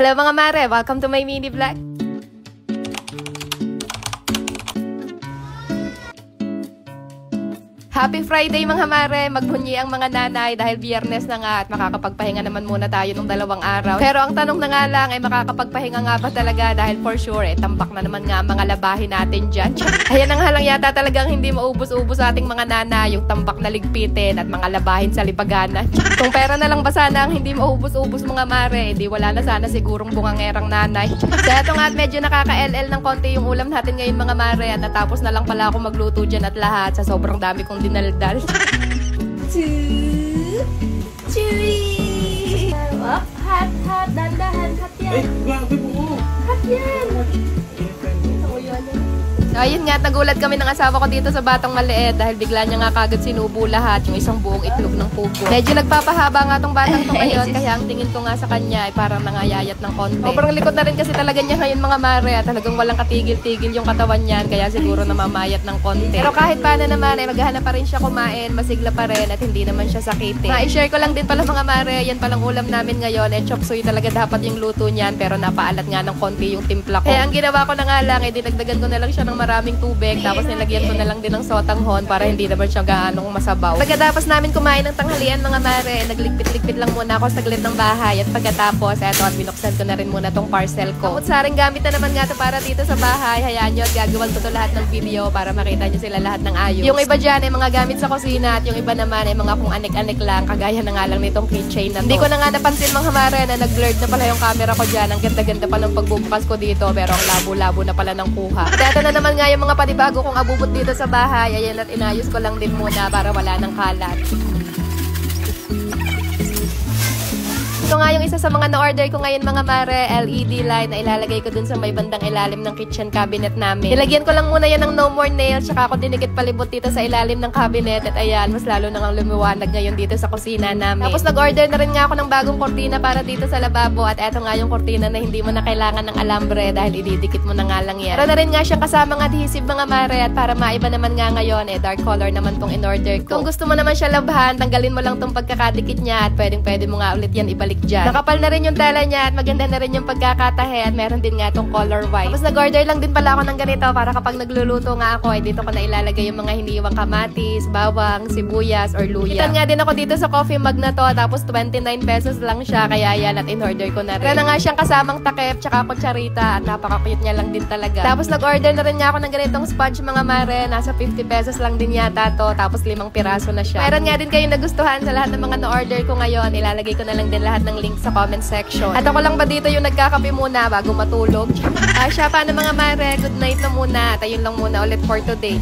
Hello mga mare! Welcome to my mini vlog! Happy Friday mga mare! Magbunyi ang mga nanay dahil biyernes na nga at makakapagpahinga naman muna tayo ng 2 araw. Pero ang tanong na nga lang ay makakapagpahinga nga ba talaga dahil for sure tambak na naman nga ang mga labahin natin dyan. Ayan ang halang yata talagang hindi maubos-ubos sa ating mga nanay, yung tambak na ligpitin at mga labahin sa libaganan. Kung pera na lang ba sana ang hindi maubos-ubos mga mare, edi wala na sana sigurong bungangerang nanay. So eto nga at medyo nakaka-LL ng konti yung ulam natin ngayon mga mare at natapos na lang pala ako magluto dyan at lahat sa sobrang dami kong dinaldal. 2, 3. Up, hot, dandahan, hot yan. Eh, grabe po. Hot yan. So, ayun nga, nagulat kami ng asawa ko dito sa batang maliit dahil bigla niya nga kagad sinubo lahat yung isang buong itlog ng pugo. Medyo nagpapahaba nga tong batang to ngayon kaya ang tingin ko nga sa kanya ay parang nangayayat ng konti. Sobrang likod na rin kasi talaga niya ngayon mga mare at talagang walang katigil-tigil yung katawan niyan kaya siguro namamayat ng konti. Pero kahit paano naman ay maghahanap pa rin siya kumain, masigla pa rin at hindi naman siya sakitin. Ma-share ko lang din pala mga mare, yan palang ulam namin ngayon chop suey talaga dapat yung luto niyan pero napaalat nga ng konti yung timpla ko. Kaya ang ginawa ko na nga lang ay dinagdagan ko na lang siya ng maraming tubig tapos nilagyan ko na lang din ng sotanghon para hindi naman siya gaanong masabaw. Pagkatapos namin kumain ng tanghalian mga mare, nagligpit-ligpit lang muna ako saglit ng bahay at pagkatapos eto at binuksan ko na rin muna tong parcel ko. Kaput saring gamit na naman nga to para dito sa bahay. Hayaan nyo at gagawin ko to lahat ng video para makita nyo sila lahat ng ayos. Yung iba dyan ay mga gamit sa kusina at yung iba naman ay mga kung anik-anik lang kagaya na nga lang nitong keychain na to. Hindi ko na nga napansin mga mare na nag-blurred na pala yung camera ko dyan. Ang ganda-ganda pa ng pagbubukas ko dito pero ang labo-labo na pala ng kuha. At eto na naman nga yung mga panibago kong abubot dito sa bahay. Ayan at inayos ko lang din muna para wala ng kalat. Ito nga yung isa sa mga na-order ko ngayon mga mare, LED light na ilalagay ko dun sa may bandang ilalim ng kitchen cabinet namin. Nilagyan ko lang muna yan ng no more nails, tsaka ako dinikit palibot dito sa ilalim ng cabinet at ayan, mas lalo nang lumiwanag ngayon dito sa kusina namin. Tapos nag-order na rin nga ako ng bagong kortina para dito sa lababo at eto nga yung kortina na hindi mo na kailangan ng alambre dahil ididikit mo na nga lang yan. Pero na rin nga siyang kasamang adhesive mga mare at para maiba naman nga ngayon, dark color naman tong in-order ko. Kung gusto mo naman siya labhan, tanggalin mo lang tong pagkakadikit niya at pwede mo nga ulit yan ibalik dyan. Nakapal na rin yung tela niya at maganda na rin yung pagkakatahe at meron din nga itong color white. Tapos nag-order lang din pala ako ng ganito para kapag nagluluto nga ako ay dito ko na ilalagay yung mga hiniwang kamatis, bawang, sibuyas, or luya. Kitan nga din ako dito sa coffee mug na to tapos 29 pesos lang siya kaya yan at in-order ko na rin. Kaya na nga siyang kasamang takip tsaka kutsarita at napaka-cute niya lang din talaga. Tapos nag-order na rin nga ako ng ganitong sponge mga mare, nasa 50 pesos lang din yata to tapos 5 piraso na siya. Meron nga din kayong nagustuhan sa lahat ng mga na-order ko ngayon, ilalagay ko na lang din lahat ng link sa comment section. At ako lang ba dito yung nagkakape muna bago matulog? Siya pa na mga mare, good night na muna. At ayun lang muna ulit for today.